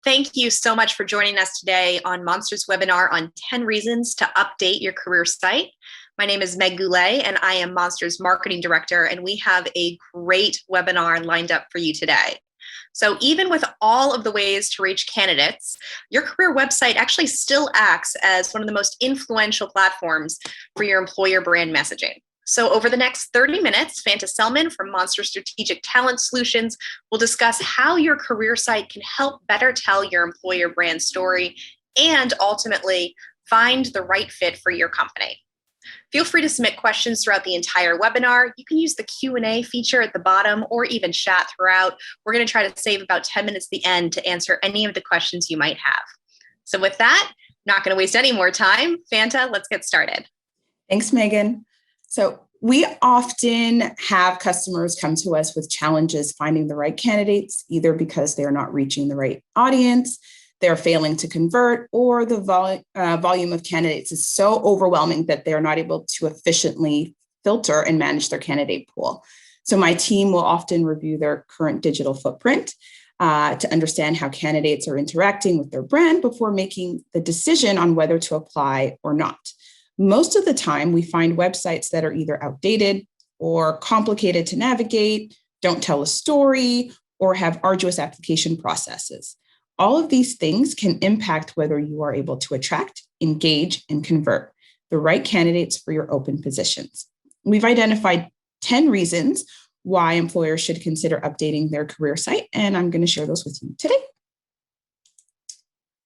Thank you so much for joining us today on Monster's webinar on 10 reasons to update your career site. My name is Meg Goulet, and I am Monster's marketing director, and we have a great webinar lined up for you today. So even with all of the ways to reach candidates, your career website actually still acts as one of the most influential platforms for your employer brand messaging. So over the next 30 minutes, Fanta Selman from Monster Strategic Talent Solutions will discuss how your career site can help better tell your employer brand story and ultimately find the right fit for your company. Feel free to submit questions throughout the entire webinar. You can use the Q&A feature at the bottom or even chat throughout. We're going to try to save about 10 minutes at the end to answer any of the questions you might have. So with that, not going to waste any more time. Fanta, let's get started. Thanks, Megan. So we often have customers come to us with challenges finding the right candidates, either because they're not reaching the right audience, they're failing to convert, or the volume of candidates is so overwhelming that they're not able to efficiently filter and manage their candidate pool. So my team will often review their current digital footprint to understand how candidates are interacting with their brand before making the decision on whether to apply or not. Most of the time, we find websites that are either outdated or complicated to navigate, don't tell a story, or have arduous application processes. All of these things can impact whether you are able to attract, engage, and convert the right candidates for your open positions. We've identified 10 reasons why employers should consider updating their career site, and I'm going to share those with you today.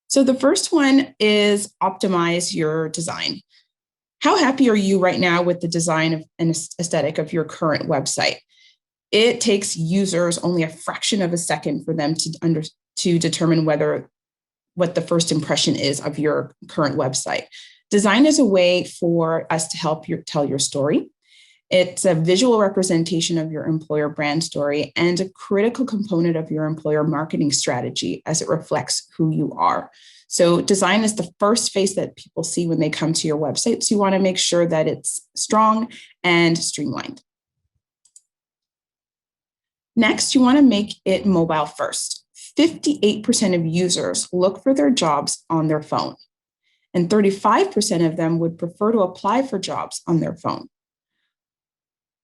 So the first one is optimize your design. How happy are you right now with the design and aesthetic of your current website? It takes users only a fraction of a second for them to determine what the first impression is of your current website. Design is a way for us to help tell your story. It's a visual representation of your employer brand story and a critical component of your employer marketing strategy as it reflects who you are. So design is the first face that people see when they come to your website. So you want to make sure that it's strong and streamlined. Next, you want to make it mobile first. 58% of users look for their jobs on their phone, and 35% of them would prefer to apply for jobs on their phone.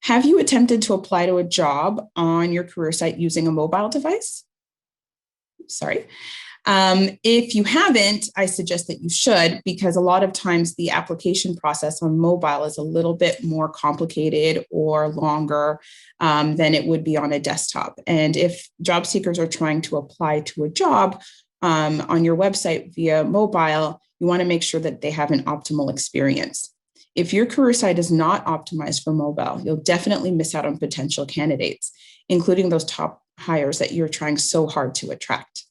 Have you attempted to apply to a job on your career site using a mobile device? Sorry. If you haven't, I suggest that you should, because a lot of times the application process on mobile is a little bit more complicated or longer than it would be on a desktop. And if job seekers are trying to apply to a job on your website via mobile, you want to make sure that they have an optimal experience. If your career site is not optimized for mobile, you'll definitely miss out on potential candidates, including those top hires that you're trying so hard to attract.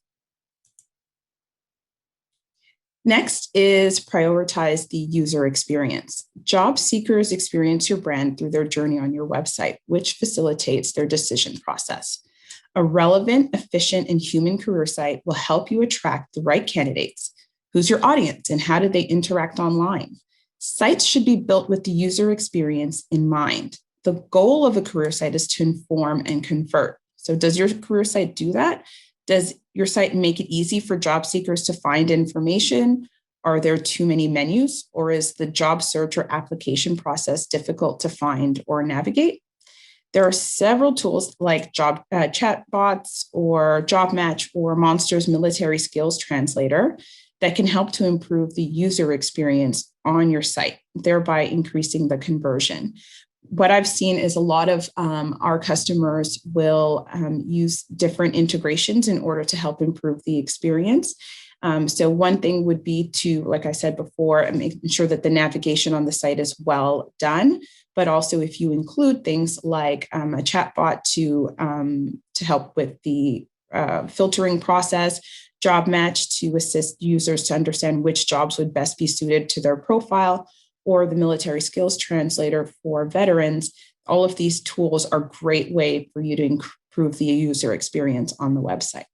Next is prioritize the user experience. Job seekers experience your brand through their journey on your website, which facilitates their decision process. A relevant, efficient, and human career site will help you attract the right candidates. Who's your audience and how do they interact online? Sites should be built with the user experience in mind. The goal of a career site is to inform and convert. So does your career site do that? Does your site make it easy for job seekers to find information? Are there too many menus, or is the job search or application process difficult to find or navigate? There are several tools like job chatbots or Job Match or Monster's Military Skills Translator that can help to improve the user experience on your site, thereby increasing the conversion. What I've seen is a lot of our customers will use different integrations in order to help improve the experience. So one thing would be to, like I said before, make sure that the navigation on the site is well done, but also if you include things like a chatbot to help with the filtering process, Job Match to assist users to understand which jobs would best be suited to their profile, or the Military Skills Translator for veterans. All of these tools are a great way for you to improve the user experience on the website.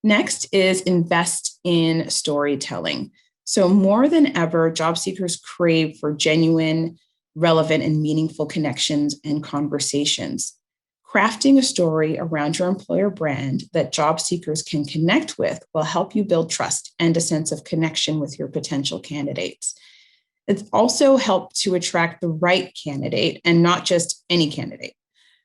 Next is invest in storytelling. So more than ever, job seekers crave for genuine, relevant, and meaningful connections and conversations. Crafting a story around your employer brand that job seekers can connect with will help you build trust and a sense of connection with your potential candidates. It's also helped to attract the right candidate and not just any candidate.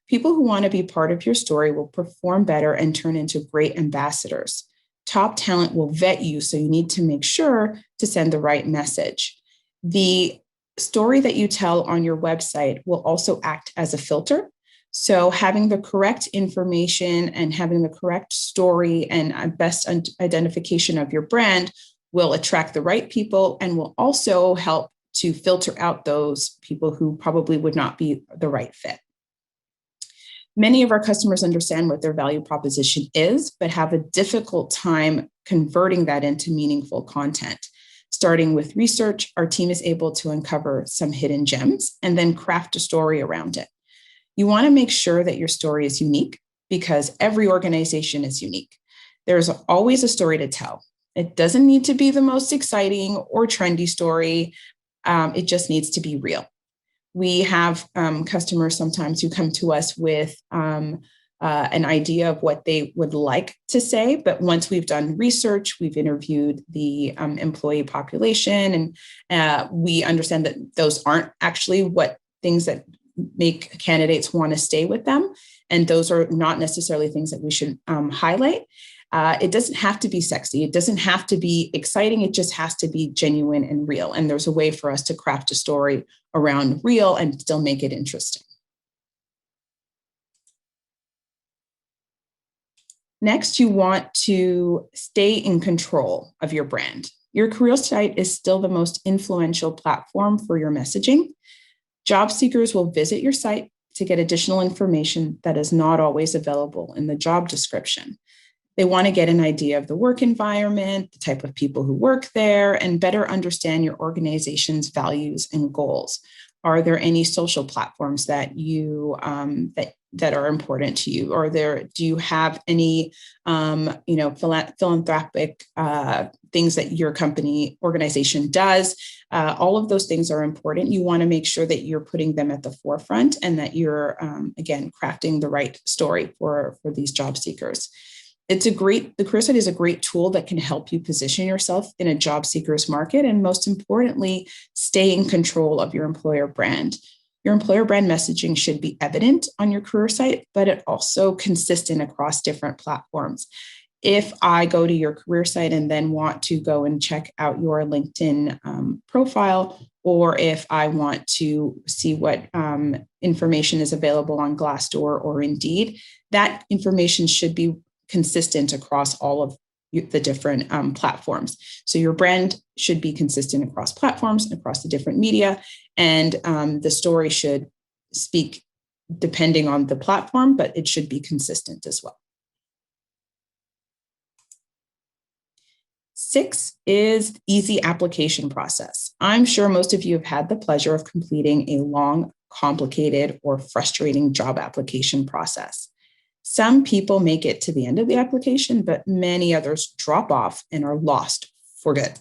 People who want to be part of your story will perform better and turn into great ambassadors. Top talent will vet you, so you need to make sure to send the right message. The story that you tell on your website will also act as a filter. So having the correct information and having the correct story and best identification of your brand will attract the right people and will also help to filter out those people who probably would not be the right fit. Many of our customers understand what their value proposition is, but have a difficult time converting that into meaningful content. Starting with research, our team is able to uncover some hidden gems and then craft a story around it. You want to make sure that your story is unique because every organization is unique. There's always a story to tell. It doesn't need to be the most exciting or trendy story. It just needs to be real. We have customers sometimes who come to us with an idea of what they would like to say, but once we've done research, we've interviewed the employee population, and we understand that those aren't actually what things that make candidates want to stay with them, and those are not necessarily things that we should highlight. It doesn't have to be sexy. It doesn't have to be exciting. It just has to be genuine and real. And there's a way for us to craft a story around real and still make it interesting. Next, you want to stay in control of your brand. Your career site is still the most influential platform for your messaging. Job seekers will visit your site to get additional information that is not always available in the job description. They want to get an idea of the work environment, the type of people who work there, and better understand your organization's values and goals. Are there any social platforms that you that are important to you? Or do you have any philanthropic things that your organization does? All of those things are important. You want to make sure that you're putting them at the forefront and that you're again crafting the right story for these job seekers. The career site is a great tool that can help you position yourself in a job seeker's market, and most importantly, stay in control of your employer brand. Your employer brand messaging should be evident on your career site, but it also consistent across different platforms. If I go to your career site and then want to go and check out your LinkedIn profile, or if I want to see what information is available on Glassdoor or Indeed, that information should be consistent across all of the different platforms. So your brand should be consistent across platforms, across the different media, and the story should speak depending on the platform, but it should be consistent as well. 6 is easy application process. I'm sure most of you have had the pleasure of completing a long, complicated, or frustrating job application process. Some people make it to the end of the application, but many others drop off and are lost for good.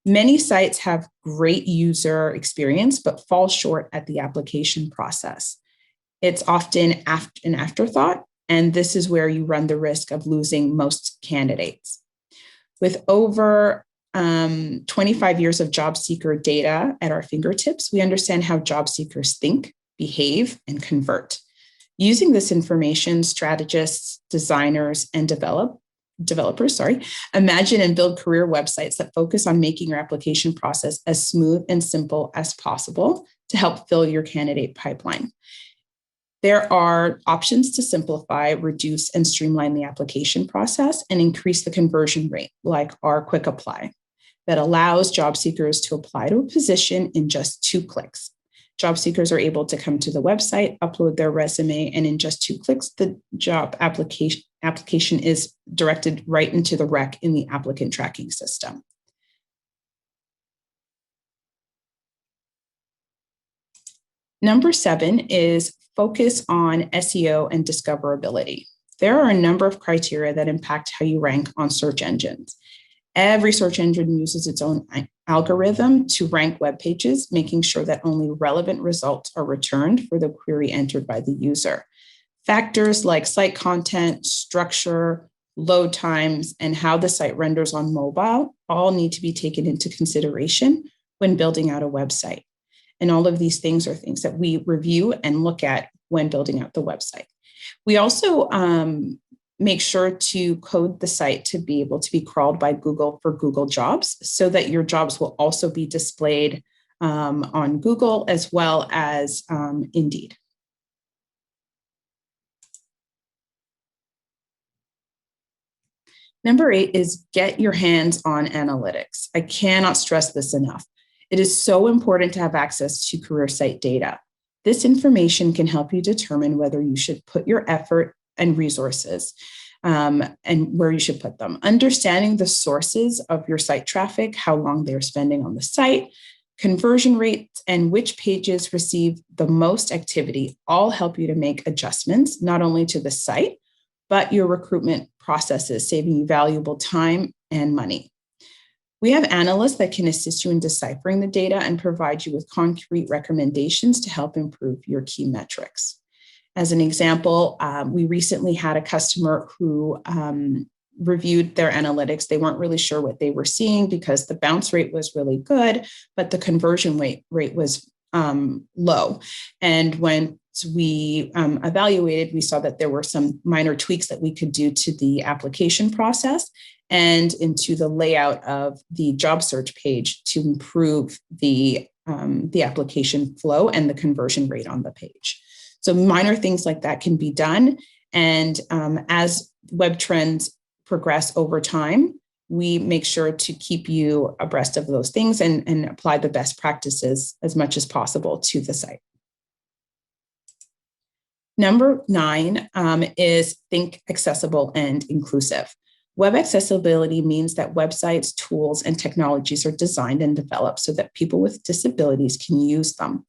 Many sites have great user experience, but fall short at the application process. It's often an afterthought, and this is where you run the risk of losing most candidates. With over 25 years of job seeker data at our fingertips, we understand how job seekers think, behave, and convert. Using this information, strategists, designers, and developers imagine and build career websites that focus on making your application process as smooth and simple as possible to help fill your candidate pipeline. There are options to simplify, reduce, and streamline the application process and increase the conversion rate, like our Quick Apply, that allows job seekers to apply to a position in just 2 clicks. Job seekers are able to come to the website, upload their resume, and in just 2 clicks, the job application is directed right into the rec in the applicant tracking system. Number 7 is focus on SEO and discoverability. There are a number of criteria that impact how you rank on search engines. Every search engine uses its own algorithm to rank web pages, making sure that only relevant results are returned for the query entered by the user. Factors like site content, structure, load times, and how the site renders on mobile all need to be taken into consideration when building out a website. And all of these things are things that we review and look at when building out the website. We also make sure to code the site to be able to be crawled by Google for Google Jobs, so that your jobs will also be displayed on Google as well as Indeed. Number 8 is get your hands on analytics. I cannot stress this enough. It is so important to have access to career site data. This information can help you determine whether you should put your effort and resources and where you should put them. Understanding the sources of your site traffic, how long they're spending on the site, conversion rates, and which pages receive the most activity all help you to make adjustments, not only to the site, but your recruitment processes, saving you valuable time and money. We have analysts that can assist you in deciphering the data and provide you with concrete recommendations to help improve your key metrics. As an example, we recently had a customer who reviewed their analytics. They weren't really sure what they were seeing because the bounce rate was really good, but the conversion rate was low. And when we evaluated, we saw that there were some minor tweaks that we could do to the application process and into the layout of the job search page to improve the application flow and the conversion rate on the page. So minor things like that can be done. And as web trends progress over time, we make sure to keep you abreast of those things and apply the best practices as much as possible to the site. Number 9 is think accessible and inclusive. Web accessibility means that websites, tools, and technologies are designed and developed so that people with disabilities can use them.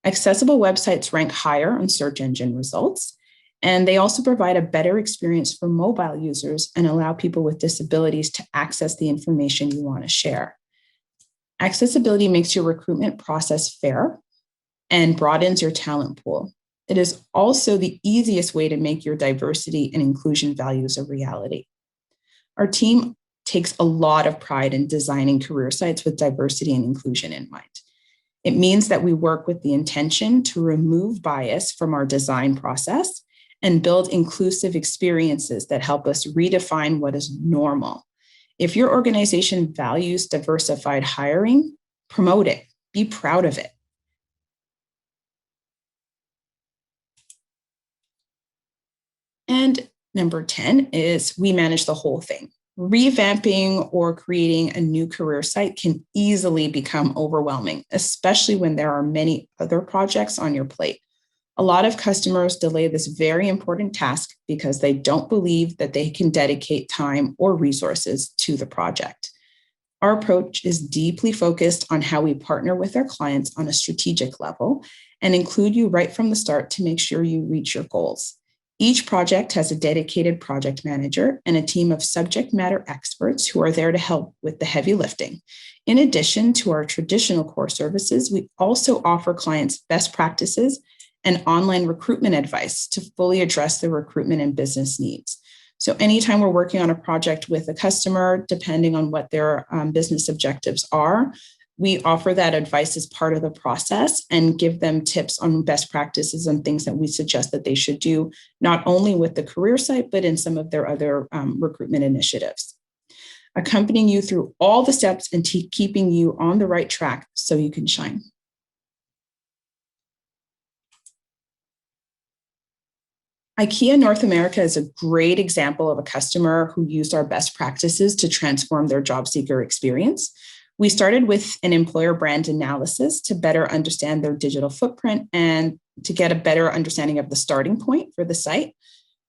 Accessible websites rank higher on search engine results, and they also provide a better experience for mobile users and allow people with disabilities to access the information you want to share. Accessibility makes your recruitment process fair and broadens your talent pool. It is also the easiest way to make your diversity and inclusion values a reality. Our team takes a lot of pride in designing career sites with diversity and inclusion in mind. It means that we work with the intention to remove bias from our design process and build inclusive experiences that help us redefine what is normal. If your organization values diversified hiring, promote it, be proud of it. And number 10 is we manage the whole thing. Revamping or creating a new career site can easily become overwhelming, especially when there are many other projects on your plate. A lot of customers delay this very important task because they don't believe that they can dedicate time or resources to the project. Our approach is deeply focused on how we partner with our clients on a strategic level and include you right from the start to make sure you reach your goals. Each project has a dedicated project manager and a team of subject matter experts who are there to help with the heavy lifting. In addition to our traditional core services, we also offer clients best practices and online recruitment advice to fully address their recruitment and business needs. So anytime we're working on a project with a customer, depending on what their business objectives are, we offer that advice as part of the process and give them tips on best practices and things that we suggest that they should do, not only with the career site, but in some of their other recruitment initiatives. Accompanying you through all the steps and keeping you on the right track so you can shine. Ikea North America is a great example of a customer who used our best practices to transform their job seeker experience. We started with an employer brand analysis to better understand their digital footprint and to get a better understanding of the starting point for the site.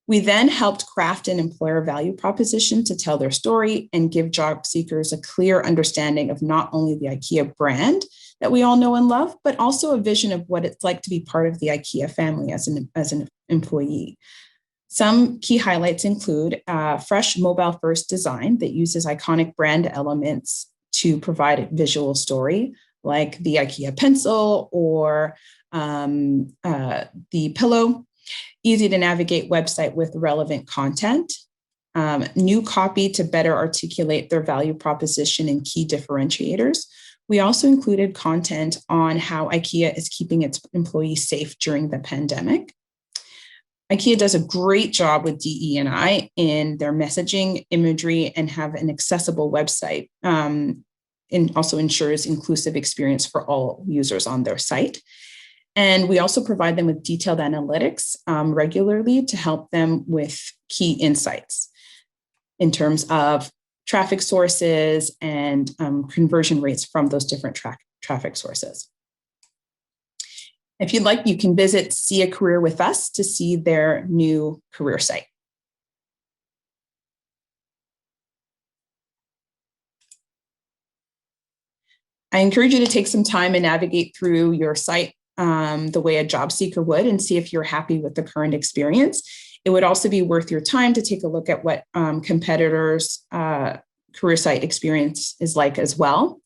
We then helped craft an employer value proposition to tell their story and give job seekers a clear understanding of not only the Ikea brand that we all know and love, but also a vision of what it's like to be part of the Ikea family as an employee. Some key highlights include a fresh mobile-first design that uses iconic brand elements to provide a visual story, like the IKEA pencil or the pillow. easy to navigate website with relevant content, new copy to better articulate their value proposition and key differentiators. We also included content on how Ikea is keeping its employees safe during the pandemic. Ikea does a great job with DE&I in their messaging, imagery, and have an accessible website, and also ensures inclusive experience for all users on their site. And we also provide them with detailed analytics regularly to help them with key insights in terms of traffic sources and conversion rates from those different traffic sources. If you'd like, you can visit See a Career with Us to see their new career site. I encourage you to take some time and navigate through your site the way a job seeker would and see if you're happy with the current experience. It would also be worth your time to take a look at what competitors' career site experience is like as well.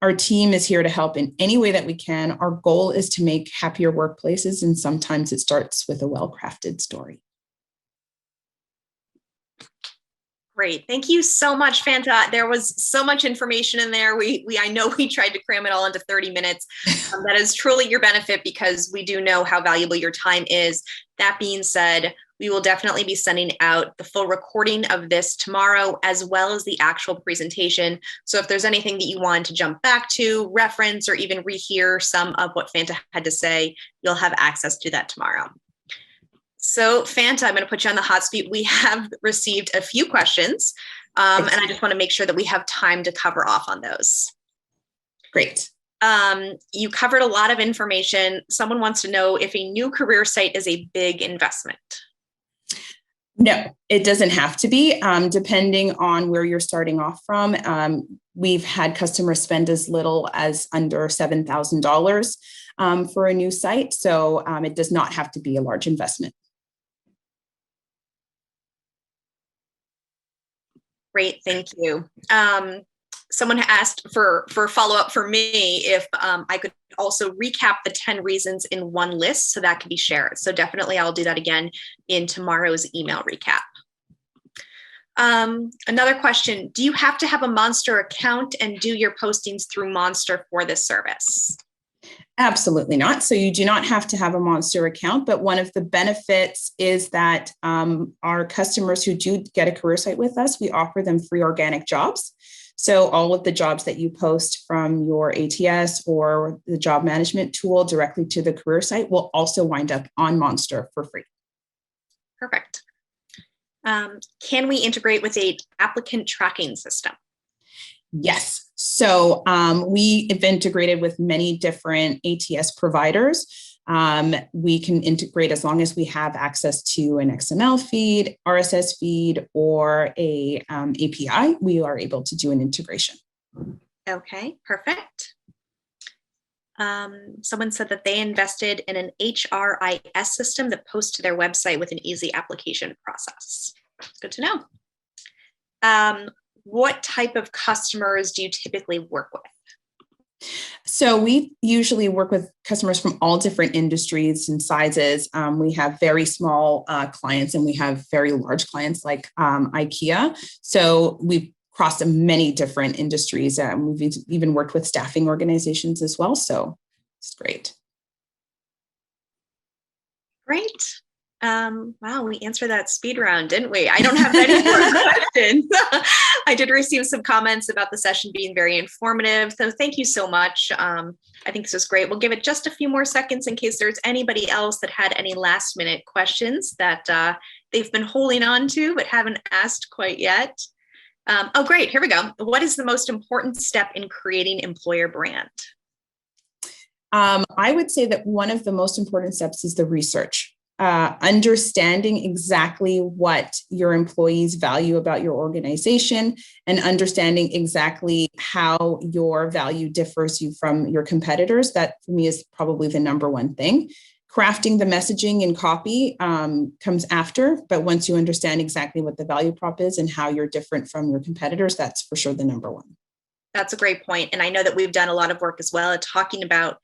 Our team is here to help in any way that we can. Our goal is to make happier workplaces, and sometimes it starts with a well-crafted story. Great. Thank you so much, Fanta. There was so much information in there. I know we tried to cram it all into 30 minutes. That is truly your benefit because we do know how valuable your time is. That being said, we will definitely be sending out the full recording of this tomorrow, as well as the actual presentation. So if there's anything that you want to jump back to, reference, or even rehear some of what Fanta had to say, you'll have access to that tomorrow. So Fanta, I'm going to put you on the hot seat. We have received a few questions, and I just want to make sure that we have time to cover off on those. Great. You covered a lot of information. Someone wants to know if a new career site is a big investment. No, it doesn't have to be, depending on where you're starting off from. We've had customers spend as little as under $7,000 for a new site. So it does not have to be a large investment. Great, thank you. Someone asked for follow-up for me if I could also recap the 10 reasons in one list so that could be shared. So definitely I'll do that again in tomorrow's email recap. Another question, do you have to have a Monster account and do your postings through Monster for this service? Absolutely not. So you do not have to have a Monster account, but one of the benefits is that our customers who do get a career site with us, we offer them free organic jobs. So all of the jobs that you post from your ATS or the job management tool directly to the career site will also wind up on Monster for free. Perfect. Can we integrate with an applicant tracking system? Yes. So we have integrated with many different ATS providers. We can integrate as long as we have access to an XML feed, RSS feed, or a API. We are able to do an integration. Okay, perfect. Someone said that they invested in an HRIS system that posts to their website with an easy application process. It's good to know. What type of customers do you typically work with? So we usually work with customers from all different industries and sizes. We have very small clients and we have very large clients like Ikea. So we've crossed many different industries. We've even worked with staffing organizations as well. So it's great. Great. Wow, we answered that speed round, didn't we? I don't have any more questions. I did receive some comments about the session being very informative. So thank you so much. I think this was great. We'll give it just a few more seconds in case there's anybody else that had any last minute questions that they've been holding on to but haven't asked quite yet. Oh, great. Here we go. What is the most important step in creating employer brand? I would say that one of the most important steps is the research. Understanding exactly what your employees value about your organization and understanding exactly how your value differs you from your competitors. That for me is probably the number one thing. Crafting the messaging and copy comes after, but once you understand exactly what the value prop is and how you're different from your competitors, that's for sure the number one. That's a great point. And I know that we've done a lot of work as well at talking about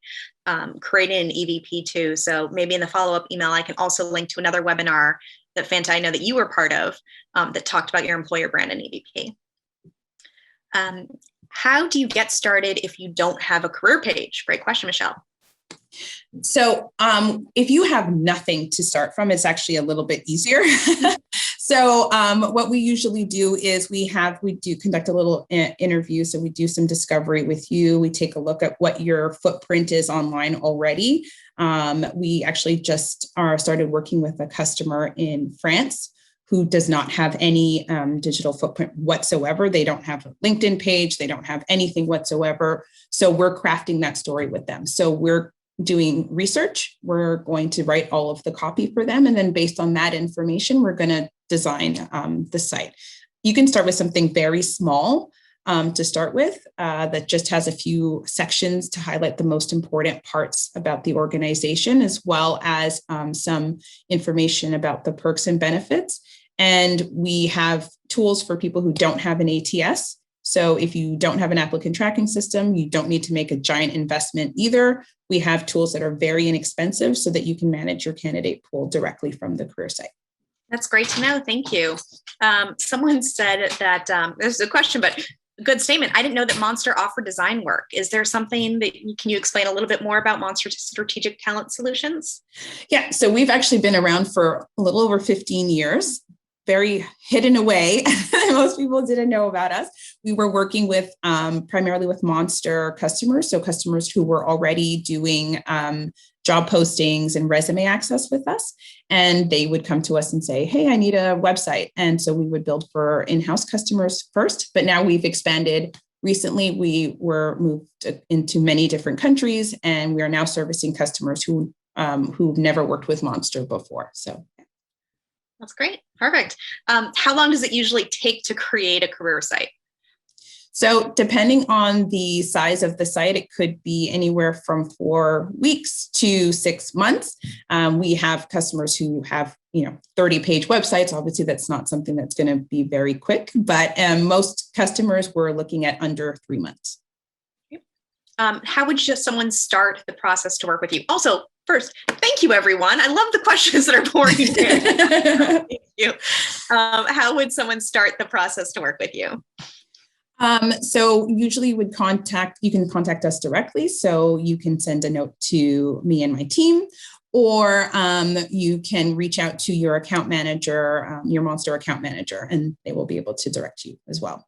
creating an EVP too. So maybe in the follow-up email, I can also link to another webinar that Fanta, I know that you were part of, that talked about your employer brand and EVP. How do you get started if you don't have a career page? Great question, Michelle. So if you have nothing to start from, it's actually a little bit easier. So what we usually do is we do conduct a little interview. So we do some discovery with you. We take a look at what your footprint is online already. We actually just started working with a customer in France who does not have any digital footprint whatsoever. They don't have a LinkedIn page. They don't have anything whatsoever. So we're crafting that story with them. So we're doing research. We're going to write all of the copy for them. And then based on that information, we're going to design the site. You can start with something very small to start with that just has a few sections to highlight the most important parts about the organization, as well as some information about the perks and benefits. And we have tools for people who don't have an ATS. So if you don't have an applicant tracking system, you don't need to make a giant investment either. We have tools that are very inexpensive so that you can manage your candidate pool directly from the career site. That's great to know. Thank you. Someone said that this is a question, but a good statement. I didn't know that Monster offered design work. Is there something that can you explain a little bit more about Monster Strategic Talent Solutions? Yeah, so we've actually been around for a little over 15 years. Very hidden away. Most people didn't know about us. We were working with primarily with Monster customers. So customers who were already doing job postings and resume access with us. And they would come to us and say, hey, I need a website. And so we would build for in-house customers first, but now we've expanded. Recently, we were moved into many different countries, and we are now servicing customers who've never worked with Monster before. So that's great. Perfect. How long does it usually take to create a career site? So depending on the size of the site, it could be anywhere from 4 weeks to 6 months. We have customers who have 30-page websites. Obviously, that's not something that's going to be very quick, but most customers we're looking at under 3 months. How would someone start the process to work with you? Also, first, thank you, everyone. I love the questions that are pouring in. Thank you. How would someone start the process to work with you? So usually you can contact us directly. So you can send a note to me and my team, or you can reach out to your account manager, your Monster account manager, and they will be able to direct you as well.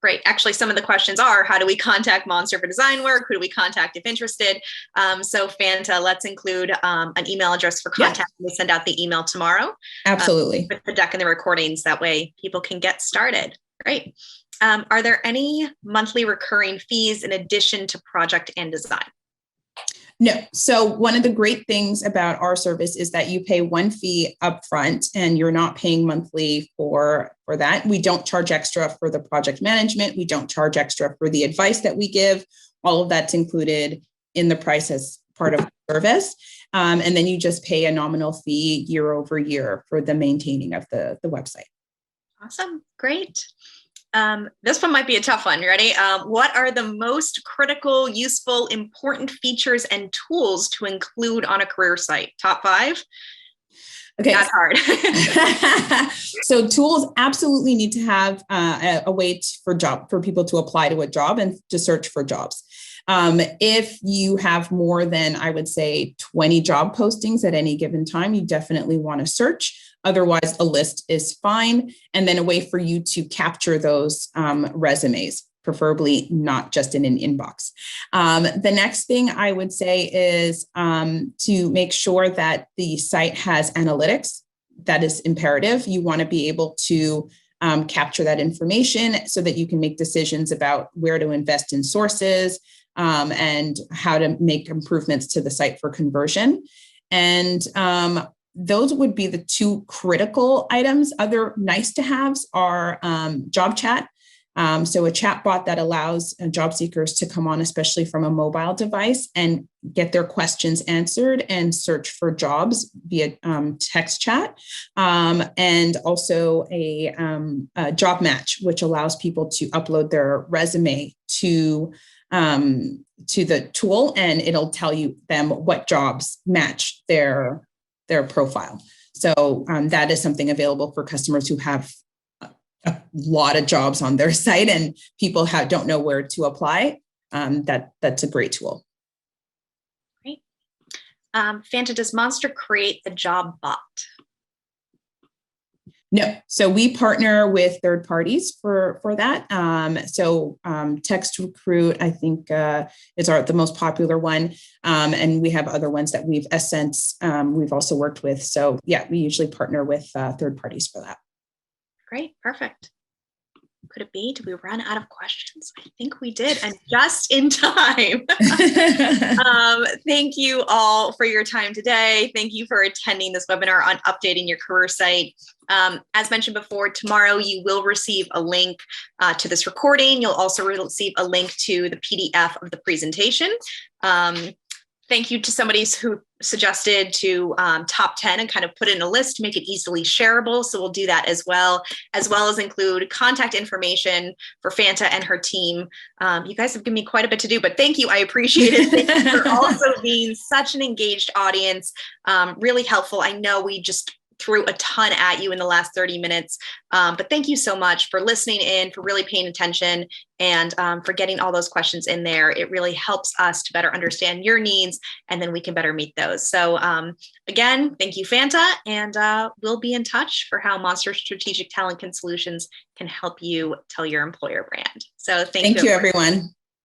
Great. Actually, some of the questions are, how do we contact Monster for design work? Who do we contact if interested? So Fanta, let's include an email address for contact. Yeah. We'll send out the email tomorrow. Absolutely. With the deck and the recordings. That way people can get started. Great. Are there any monthly recurring fees in addition to project and design? No. So one of the great things about our service is that you pay one fee upfront and you're not paying monthly for that. We don't charge extra for the project management. We don't charge extra for the advice that we give. All of that's included in the price as part of the service. And then you just pay a nominal fee year over year for the maintaining of the website. Awesome. Great. This one might be a tough one. You ready? What are the most critical, useful, important features and tools to include on a career site? Top 5? Okay. That's hard. So tools absolutely need to have a way for people to apply to a job and to search for jobs. If you have more than, I would say, 20 job postings at any given time, you definitely want to search. Otherwise, a list is fine. And then a way for you to capture those resumes, preferably not just in an inbox. The next thing I would say is to make sure that the site has analytics. That is imperative. You want to be able to capture that information so that you can make decisions about where to invest in sources and how to make improvements to the site for conversion. And those would be the 2 critical items. Other nice to haves are job chat. So a chatbot that allows job seekers to come on, especially from a mobile device, and get their questions answered and search for jobs via text chat. And also a job match, which allows people to upload their resume to the tool, and it'll tell them what jobs match their profile. So that is something available for customers who have a lot of jobs on their site and people don't know where to apply. That's a great tool. Great. Fanta, does Monster create the job bot? No. So we partner with third parties for that. Text Recruit, I think, is the most popular one. And we have other ones that we've also worked with. So yeah, we usually partner with third parties for that. Great. Perfect. Could it be? Did we run out of questions? I think we did, and just in time. Thank you all for your time today. Thank you for attending this webinar on updating your career site. As mentioned before, tomorrow you will receive a link to this recording. You'll also receive a link to the PDF of the presentation. Thank you to somebody who suggested to top 10 and kind of put in a list to make it easily shareable. So we'll do that as well as include contact information for Fanta and her team. You guys have given me quite a bit to do, but thank you. I appreciate it. Thank you for also being such an engaged audience. Really helpful. I know we just threw a ton at you in the last 30 minutes. But thank you so much for listening in, for really paying attention, and for getting all those questions in there. It really helps us to better understand your needs, and then we can better meet those. So again, thank you, Fanta, and we'll be in touch for how Monster Strategic Talent Solutions can help you tell your employer brand. So thank you, everyone.